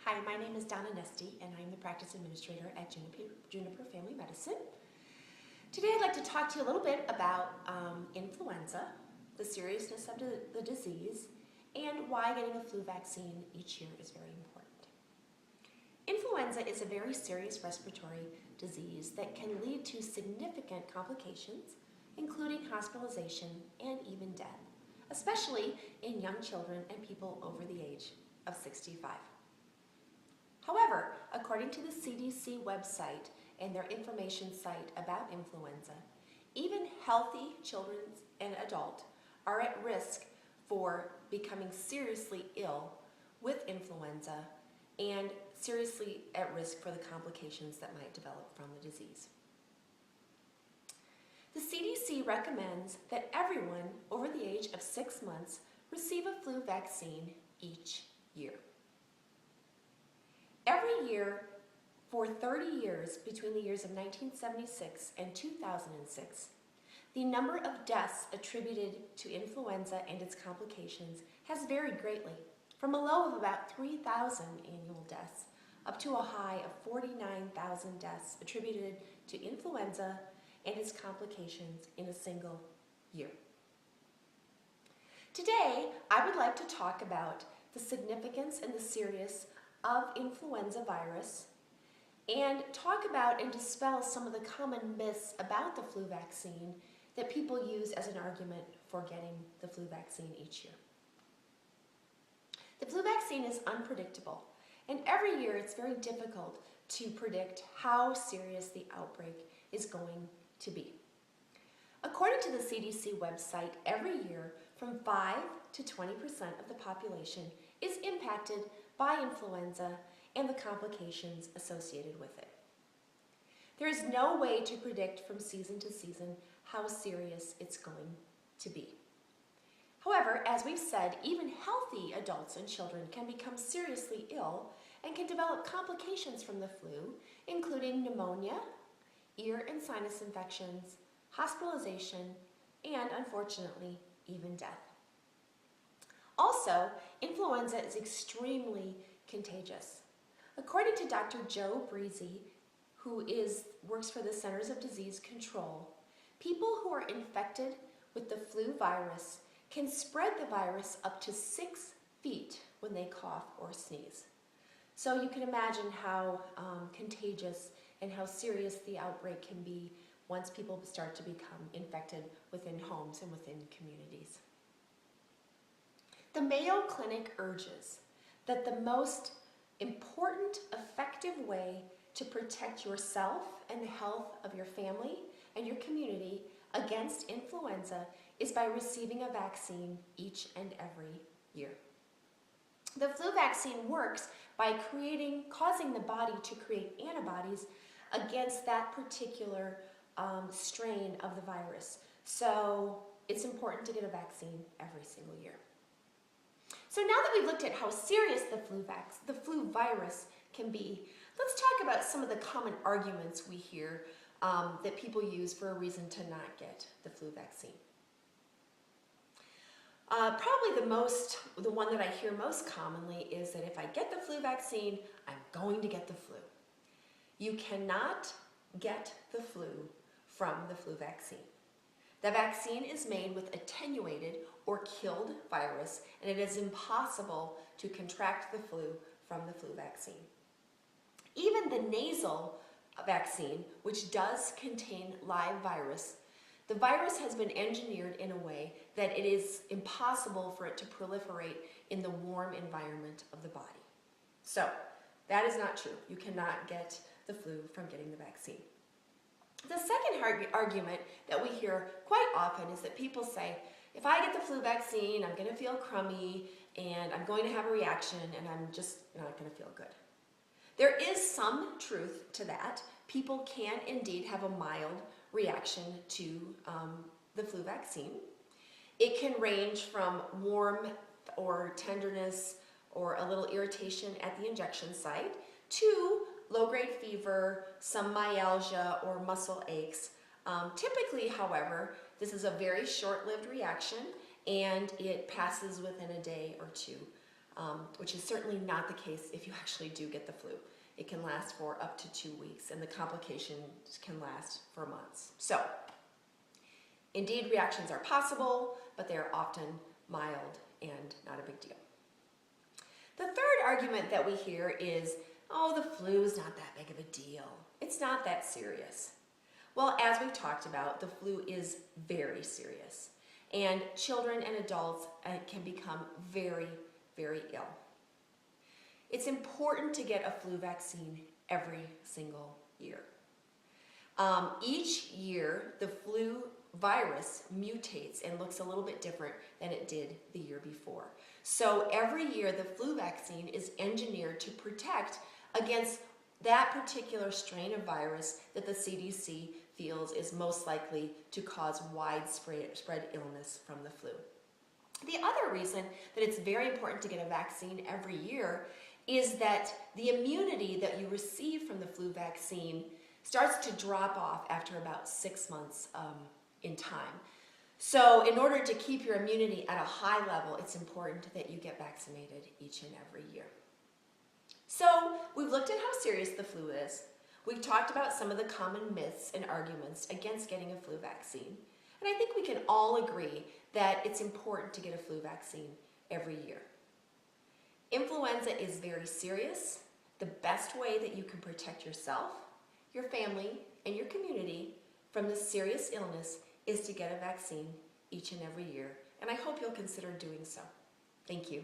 Hi, my name is Donna Nesty, and I'm the practice administrator at Juniper Family Medicine. Today I'd like to talk to you a little bit about influenza, the seriousness of the disease, and why getting a flu vaccine each year is very important. Influenza is a very serious respiratory disease that can lead to significant complications, including hospitalization and even death, especially in young children and people over the age of 65. However, according to the CDC website and their information site about influenza, even healthy children and adults are at risk for becoming seriously ill with influenza and seriously at risk for the complications that might develop from the disease. The CDC recommends that everyone over the age of 6 months receive a flu vaccine each year. Every year for 30 years between the years of 1976 and 2006, the number of deaths attributed to influenza and its complications has varied greatly, from a low of about 3,000 annual deaths up to a high of 49,000 deaths attributed to influenza and its complications in a single year. Today, I would like to talk about the significance and the seriousness of influenza virus and talk about and dispel some of the common myths about the flu vaccine that people use as an argument for getting the flu vaccine each year. The flu vaccine is unpredictable, and every year it's very difficult to predict how serious the outbreak is going to be. According to the CDC website, every year from 5 to 20% of the population is impacted by influenza and the complications associated with it. There is no way to predict from season to season how serious it's going to be. However, as we've said, even healthy adults and children can become seriously ill and can develop complications from the flu, including pneumonia, ear and sinus infections, hospitalization, and unfortunately, even death. Also, influenza is extremely contagious. According to Dr. Joe Breezy, who works for the Centers of Disease Control, people who are infected with the flu virus can spread the virus up to 6 feet when they cough or sneeze. So you can imagine how contagious and how serious the outbreak can be once people start to become infected within homes and within communities. The Mayo Clinic urges that the most important, effective way to protect yourself and the health of your family and your community against influenza is by receiving a vaccine each and every year. The flu vaccine works by causing the body to create antibodies against that particular strain of the virus. So it's important to get a vaccine every single year. So now that we've looked at how serious the flu virus can be, let's talk about some of the common arguments we hear that people use for a reason to not get the flu vaccine. Probably the one that I hear most commonly is that if I get the flu vaccine, I'm going to get the flu. You cannot get the flu from the flu vaccine. The vaccine is made with attenuated or killed virus, and it is impossible to contract the flu from the flu vaccine. Even the nasal vaccine, which does contain live virus, the virus has been engineered in a way that it is impossible for it to proliferate in the warm environment of the body. So that is not true. You cannot get the flu from getting the vaccine. The second argument that we hear quite often is that people say, if I get the flu vaccine, I'm going to feel crummy and I'm going to have a reaction and I'm just not going to feel good. There is some truth to that. People can indeed have a mild reaction to the flu vaccine. It can range from warmth or tenderness or a little irritation at the injection site to low-grade fever, some myalgia or muscle aches. Typically, however, this is a very short-lived reaction and it passes within a day or two. which is certainly not the case if you actually do get the flu. It can last for up to 2 weeks, and the complications can last for months. So, indeed, reactions are possible, but they are often mild and not a big deal. The third argument that we hear is, oh, the flu is not that big of a deal. It's not that serious. Well, as we've talked about, the flu is very serious, and children and adults can become very, very ill. It's important to get a flu vaccine every single year. Each year, the flu virus mutates and looks a little bit different than it did the year before. So every year, the flu vaccine is engineered to protect against that particular strain of virus that the CDC feels is most likely to cause widespread illness from the flu. The other reason that it's very important to get a vaccine every year is that the immunity that you receive from the flu vaccine starts to drop off after about 6 months in time. So in order to keep your immunity at a high level, it's important that you get vaccinated each and every year. So we've looked at how serious the flu is. We've talked about some of the common myths and arguments against getting a flu vaccine. And I think we can all agree that it's important to get a flu vaccine every year. Influenza is very serious. The best way that you can protect yourself, your family, and your community from this serious illness is to get a vaccine each and every year. And I hope you'll consider doing so. Thank you.